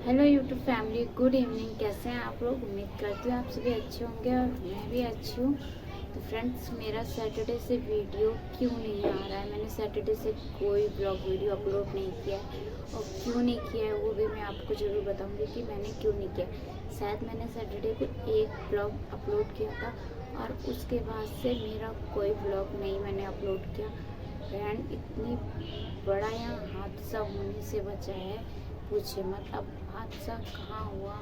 Hello YouTube family, good evening. कैसे हैं आप लोग? उम्मीद करती हूँ आप सभी अच्छे होंगे और मैं भी अच्छी हूँ। तो फ्रेंड्स, मेरा सैटरडे से वीडियो क्यों नहीं आ रहा है? मैंने सैटरडे से कोई ब्लॉग वीडियो अपलोड नहीं किया है, और क्यों नहीं किया है वो भी मैं आपको ज़रूर बताऊँगी कि मैंने क्यों नहीं किया। शायद मैंने सैटरडे को एक ब्लॉग अपलोड किया था और उसके बाद से मेरा कोई ब्लॉग नहीं मैंने अपलोड किया। फ्रेंड, इतनी बड़ा यहाँ हादसा होने से बचा है, पूछे मत। अब हादसा कहाँ हुआ,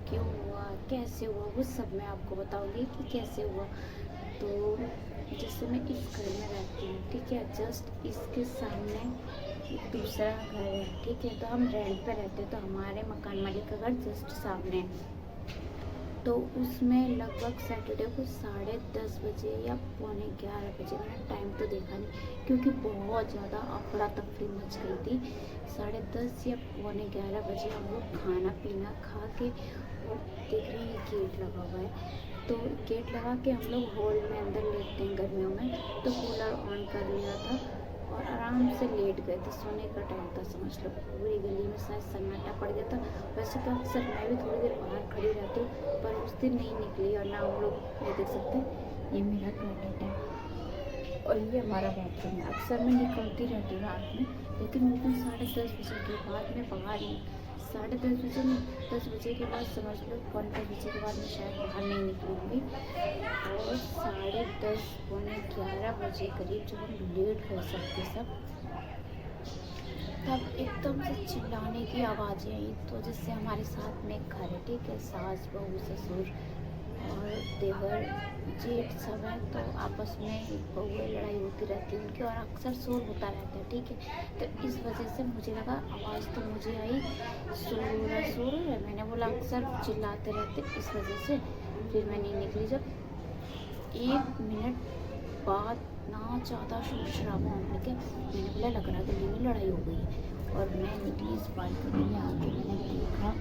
क्यों हुआ, कैसे हुआ, वो सब मैं आपको बताऊंगी कि कैसे हुआ। तो जैसे मैं इस घर में रहती हूँ, ठीक है, जस्ट इसके सामने एक दूसरा घर है, ठीक है। तो हम रेंट पे रहते हैं, तो हमारे मकान मालिक का घर जस्ट सामने है। तो उसमें लगभग सैटरडे को 10:30 बजे या 11:45 बजे, मैंने टाइम तो देखा नहीं क्योंकि बहुत ज़्यादा अफरा तफरी मच गई थी। 10:30 या 11:45 बजे हम लोग खाना पीना खा के और देख रहे हैं गेट लगा हुआ है। तो गेट लगा के हम लोग हॉल में अंदर लेटते हैं गर्मियों में, तो कूलर ऑन कर लिया था और आराम से लेट गए थे। सोने का टाइम था, समझ लो। पूरी गली में शायद सन्नाटा पड़ गया था। वैसे तो अक्सर मैं भी थोड़ी देर बाहर खड़ी रहती हूँ, पर उस दिन नहीं निकली। और ना हम लोग ये देख सकते हैं, ये मेरा टॉयलेट है और ये हमारा बाथरूम है। अक्सर मैं निकलती रहती हूँ रात में, लेकिन उस दिन 10:30 बजे के बाद मैं बाहर नहीं, 10:30 बजे नहीं, 10 बजे के बाद समझ लो, 10 बजे के बाद मैं शायद बाहर नहीं निकलूँगी। और 10:30 11 बजे करीब जब हम लेट गए सबके सब, तब एकदम से चिल्लाने की आवाज़ें आई। तो जिससे हमारे साथ में एक घर है, ठीक है, सास बहू ससुर और देवर जेठ सब है। तो आपस में बहुएं लड़ाई होती रहती है उनकी, और अक्सर शोर होता रहता है, ठीक है। तो इस वजह से मुझे लगा, आवाज़ तो मुझे आई, शोर हो रहा है, शोर हो रहा है। मैंने बोला अक्सर चिल्लाते रहते, इस वजह से फिर मैं नहीं निकली। जब 1 मिनट बाद ना ज़्यादा शोर शराबा होने लगा, मैंने बोला लग रहा है गली में लड़ाई हो गई है। और मैं निकली इस बालकनी में आके, मैंने देखा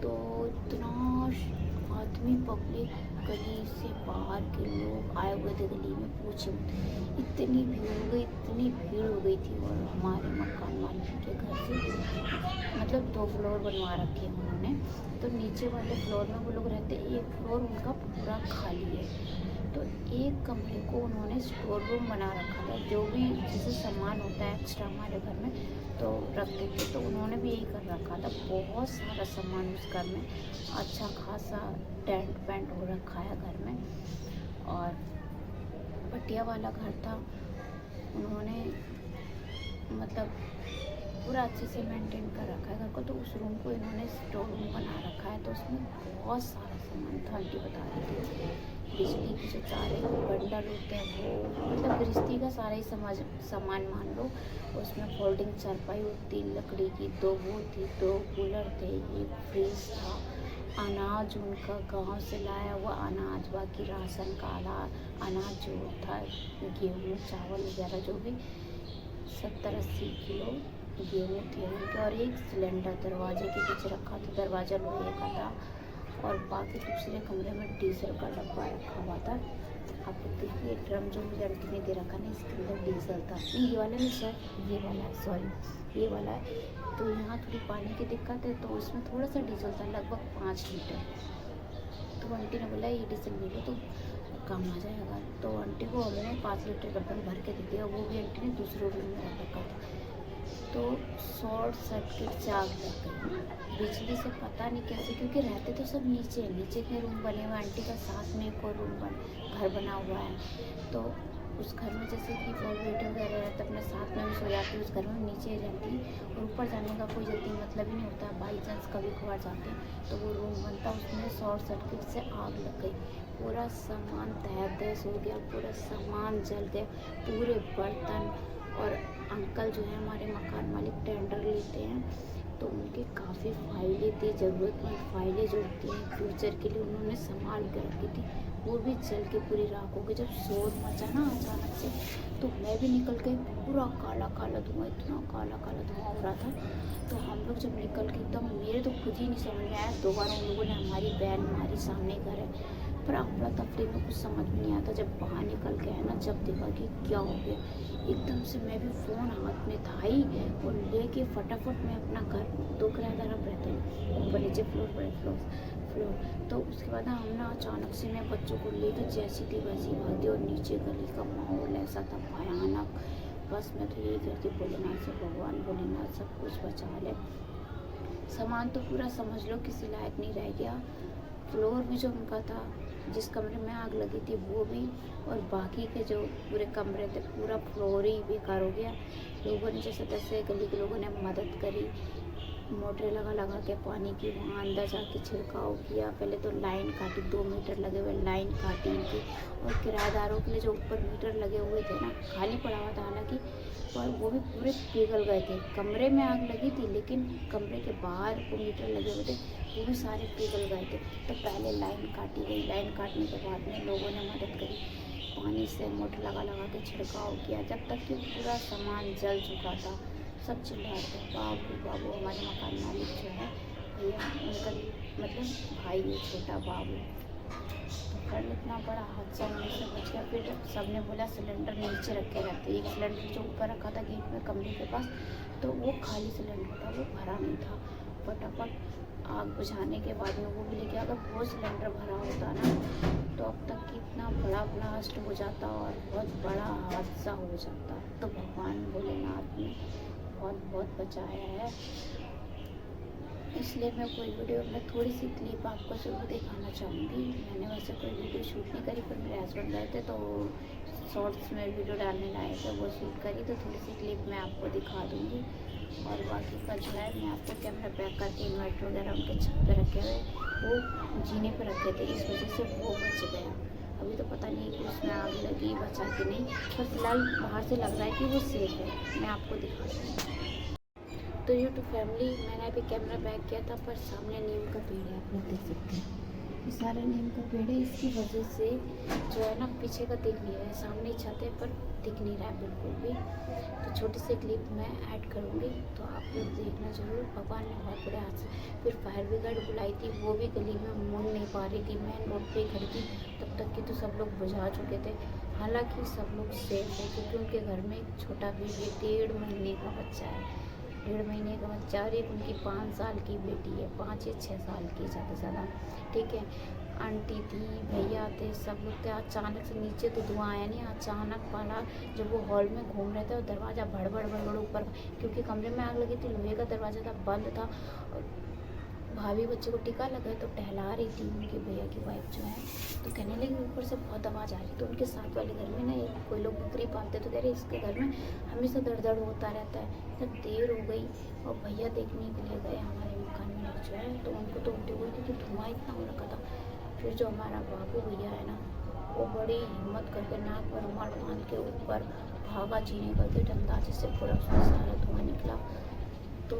तो इतना आदमी पब्लिक, गली से बाहर के लोग आए हुए थे गली में, पूछे मत। इतनी भीड़ हो गई, इतनी भीड़ हो गई थी। और हमारे मकान मालिक के घर से मतलब 2 फ्लोर बनवा रखे हैं उन्होंने, तो नीचे वाले फ्लोर में वो लोग रहते, एक फ्लोर उनका पूरा खाली है। तो एक कमरे को उन्होंने स्टोर रूम बना रखा था, जो भी जैसे सामान होता है एक्स्ट्रा हमारे घर में तो रखते थे, तो उन्होंने भी यही कर रखा था। बहुत सारा सामान उस घर में, अच्छा खासा टेंट पेंट हो रखा है घर में। और पटिया वाला घर था, उन्होंने मतलब पूरा अच्छे से मेंटेन कर रखा है घर को। तो उस रूम को इन्होंने स्टोर रूम बना रखा है, तो उसमें बहुत सारा सामान था। आंटी बता रही थी, बिजली के जो सारे बंडल होते हैं वो, मतलब गृहस्थी का सारा ही सामान मान लो। उसमें फोल्डिंग चारपाई होती लकड़ी की, 2 वो थी, 2 कूलर थे, एक फ्रिज था, अनाज उनका गांव से लाया हुआ अनाज, बाकी राशन का अनाज जो था, गेहूँ चावल वगैरह जो भी, 70-80 किलो गेहूँ थे उनके। और एक सिलेंडर दरवाजे के पीछे रखा था, दरवाज़ा लोहे का था। और बाकी दूसरे कमरे में डीजल का डब्बा रखा हुआ था। आप देखिए, ड्रम जो मुझे आंटी ने दे रखा ना, इसके अंदर डीजल था। नहीं, ये वाला नहीं सर, ये वाला है, सॉरी, ये वाला है। तो यहाँ थोड़ी पानी की दिक्कत है, तो उसमें थोड़ा सा डीजल था, लगभग 5 लीटर। तो आंटी ने बोला ये डीजल ले लो तो काम आ जाएगा। तो आंटी को हमने 5 लीटर डब्बा भर के दे दिया, वो भी आंटी ने दूसरे रूम में रख रखा था। तो शॉर्ट सर्किट से आग लग गई बिजली से, पता नहीं कैसे, क्योंकि रहते तो सब नीचे हैं, नीचे के रूम बने हुए, आंटी का साथ में एक और घर बना हुआ है। तो उस घर में जैसे कि बहू बेटे वगैरह रहते, अपने साथ में भी सो जाती, उस घर में नीचे ही रहती, और ऊपर जाने का कोई जल्दी मतलब ही नहीं होता। बाई चांस कभी कभार जाते हैं तो वो रूम बनता, उसमें शॉर्ट सर्किट से आग लग गई। पूरा सामान तहस तहस हो गया, पूरा सामान जल गया, पूरे बर्तन। और अंकल जो है हमारे मकान मालिक, टेंडर लेते हैं, तो उनके काफ़ी फाइलें थी, ज़रूरतमंद फाइलें जो होती हैं फ्यूचर के लिए, उन्होंने संभाल के रखी थी, वो भी जल के पूरी राख हो गई। जब शोर मचा ना अचानक से, तो मैं भी निकल गई, पूरा काला काला धुआं, इतना काला काला धुआं हो रहा था। तो हम लोग जब निकल के, एकदम मेरे तो खुद ही नहीं समझ में आया। 2 बार उन लोगों ने, हमारी बहन हमारी सामने घर है, पर अफरा तफरी में कुछ समझ में नहीं आता। जब बाहर निकल के आए ना, जब देखा कि क्या हो गया, एकदम से मैं भी फ़ोन हाथ में था ही और लेके फटाफट मैं अपना घर 2 किराएदार रहते हैं, ऊपर नीचे फ्लोर। तो उसके बाद हम ना अचानक से मैं बच्चों को लेकर जैसी थी वैसी भागी और नीचे गली का माहौल ऐसा था भयानक। बस मैं तो यही कहती भोलेनाथ से, भगवान भोलेनाथ सब कुछ बचा ले। सामान तो पूरा समझ लो किसी लायक नहीं रह गया। फ्लोर भी जो उनका था, जिस कमरे में आग लगी थी वो भी, और बाकी के जो पूरे कमरे थे पूरा फ्लोर ही बेकार हो गया। लोगों ने जैसे तैसे गली के लोगों ने मदद करी, मोटरें लगा के पानी की वहाँ अंदर जाके छिड़काव किया। पहले तो लाइन काटी, 2 मीटर लगे हुए लाइन काटी इनकी, और किराएदारों के लिए जो ऊपर मीटर लगे हुए थे ना, खाली पड़ा हुआ था हालांकि, पर वो भी पूरे पिघल गए थे। कमरे में आग लगी थी लेकिन कमरे के बाहर वो मीटर लगे हुए थे वो भी सारे पिघल गए थे। तो पहले लाइन काटी गई, लाइन काटने के बाद में लोगों ने मदद करी, पानी से मोटर लगा के छिड़काव किया, जब तक कि पूरा सामान जल चुका था। सब चिल्ला रहे थे बाबू। हमारे मकान मालिक जो है भैया, उनका मतलब भाई है छोटा बाबू। तो फिर इतना बड़ा हादसा होने से बच गया। फिर सबने बोला सिलेंडर नीचे रखे रहते। एक सिलेंडर जो ऊपर रखा था गेट में कमरे के पास, तो वो खाली सिलेंडर था, वो भरा नहीं था। फटाफट आग बुझाने के बाद में वो भी लेके, अगर वो सिलेंडर भरा होता ना तो अब तक कितना बड़ा ब्लास्ट हो जाता और बहुत बड़ा हादसा हो जाता। तो भगवान भोलेनाथ ने बहुत बचाया है। इसलिए मैं कोई वीडियो में थोड़ी सी क्लिप आपको ज़रूर दिखाना चाहूँगी। मैंने वैसे कोई वीडियो शूट नहीं करी, पर मेरे हस्बैंड गए थे तो शॉर्ट्स में वीडियो डालने लाए थे, वो शूट करी, तो थोड़ी सी क्लिप मैं आपको दिखा दूँगी। और बाकी का जो है मैं आपको कैमरा पैक करके इन्वर्टर वगैरह उनके छत पे रखे हुए, वो जीने पे रखे थे, इस वजह से वो बच गया। अभी तो पता नहीं कि उसमें आग लगी बचा कि नहीं, पर फिलहाल बाहर से लग रहा है कि वो सेफ है। मैं आपको दिखा दूँगी। तो यूट्यूब फैमिली, मैंने अभी कैमरा बैक किया था, पर सामने नीम का पेड़ है, आप लोग देख सकते हैं, ये सारे नीम का पेड़ है। इसकी वजह से जो है ना पीछे का दिख नहीं रहा है, सामने छत है पर दिख नहीं रहा है बिल्कुल भी। तो छोटी सी क्लिप मैं ऐड करूँगी, तो आप लोग देखना जरूर। भगवान ने बहुत बड़े हाथ से, फिर फायर ब्रिगेड बुलाई थी, वो भी गली में मुड़ नहीं पा रही थी, मेन रोड पे खड़ी थी, तब तक कि तो सब लोग बुझा चुके थे। हालांकि सब लोग सेफ है क्योंकि उनके घर में एक छोटा बेबी 1.5 महीने का बच्चा है, 1.5 महीने का बच्चा, और एक उनकी 5 साल की बेटी है, 5 या 6 साल की ज़्यादा से ज़्यादा, ठीक है। आंटी थी, भैया थे, सब लोग थे। अचानक से नीचे तो धुआं आया नहीं, अचानक वाला जब वो हॉल में घूम रहे थे और दरवाज़ा भड़ ऊपर, क्योंकि कमरे में आग लगी थी, लोहे का दरवाज़ा था, बंद था। भाभी बच्चे को टीका लगा तो टहला रही थी उनके भैया की वाइफ जो है, तो कहने लगी ऊपर से बहुत आवाज़ आ रही। तो उनके साथ वाले घर में ना एक कोई लोग बकरी पालते, तो कह रहे इसके घर में हमेशा दर्द होता रहता है। जब देर हो गई और भैया देखने के लिए गए हमारे मकान में जो है, तो उनको तो उल्टी हुई क्योंकि धुआं इतना हो रखा था। फिर जो हमारा बाबू भैया है ना, वो बड़ी हिम्मत करके नाक पर रुमाल बांध के ऊपर भागा, चीनी करके डंडा, जिससे पूरा उसका सारा धुआं निकला। तो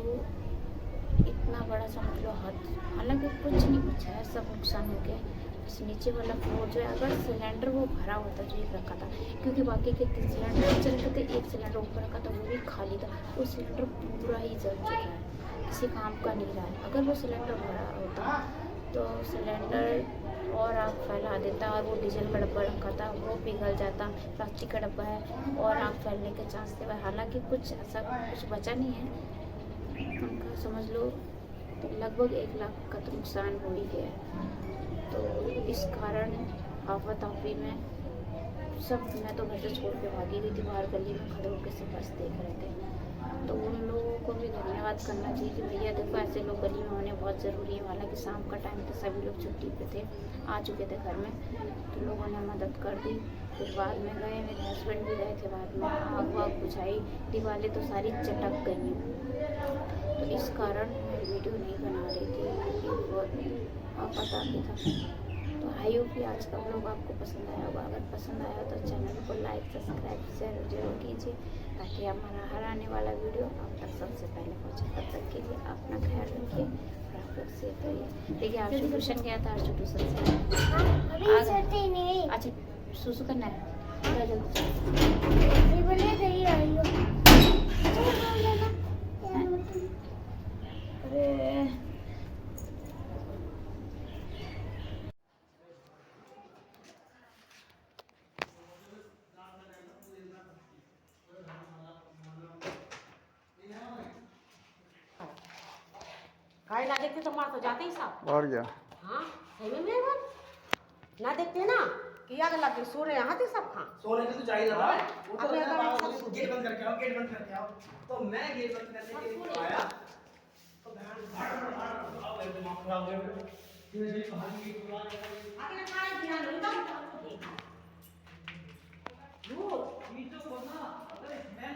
इतना बड़ा समझ लो हाथ, हालांकि कुछ नहीं बचा है, सब नुकसान हो गया। बस नीचे वाला फ्लोर जो है, अगर सिलेंडर वो भरा होता जो एक रखा था, क्योंकि बाकी के 3 सिलेंडर नीचे रखे थे, एक सिलेंडर ऊपर रखा था, वो भी खाली था। वो सिलेंडर पूरा ही जल चुका है, किसी काम का नहीं रहा है। अगर वो सिलेंडर भरा होता तो सिलेंडर और आग फैला देता, और वो डीजल का डब्बा रखा था वो पिघल जाता, प्लास्टिक का डब्बा है और आग फैलने के चांस थे। हालांकि कुछ ऐसा कुछ बचा नहीं है उनका, समझ लो लगभग 1 लाख का तो नुकसान हो ही गया है। तो इस कारण आफा-तफरी में सब, मैं तो घर से छोड़ के भागी गई थी, बाहर गली में खड़े होकर सब बस देख रहे थे। तो उन लोगों को भी धन्यवाद करना चाहिए कि भैया देखो ऐसे लोग गली में होने बहुत ज़रूरी है। हालांकि शाम का टाइम था, सभी लोग छुट्टी पे थे, आ चुके थे घर में, तो लोगों ने मदद कर दी। फिर बाद में गए, मेरे हस्बैंड भी गए थे, बाद में आग वाग बुझाई, दीवारें तो सारी चटक गई हैं। तो इस कारण मैं वीडियो नहीं बना रही थी क्योंकि बहुत पता भी था। तो आई होप कि आज का व्लॉग आपको पसंद आया होगा। अगर पसंद आया तो चैनल को लाइक, सब्सक्राइब, शेयर जरूर कीजिए, ताकि हमारा हर आने वाला वीडियो आप तक सबसे पहले पहुँचे। तब तक के लिए अपना ख्याल रखिए और आप लोग सेफ रहिए। देखिए आज ट्यूशन गया था, आज ट्यूशन से अच्छा सुसु करना है, अरे भाई ना देखते तो मार तो जाते ही साहब। और क्या। हाँ सही में मेहमान ना देखते ना कि आग लग गई, सो रहे यहाँ थे सब। हाँ सोने के तो चाहिए था। वो तो अपने है, घर में बाबा सब गेट बंद करके आओ, गेट बंद करके आओ। तो मैं गेट बंद करने के लिए आया तो मैं दिमाग खराब हो गया। धीरे धीरे बाहर की गेट खुला आगे ना खाए ध्यान नहीं था। वो ये तो बना अरे मैं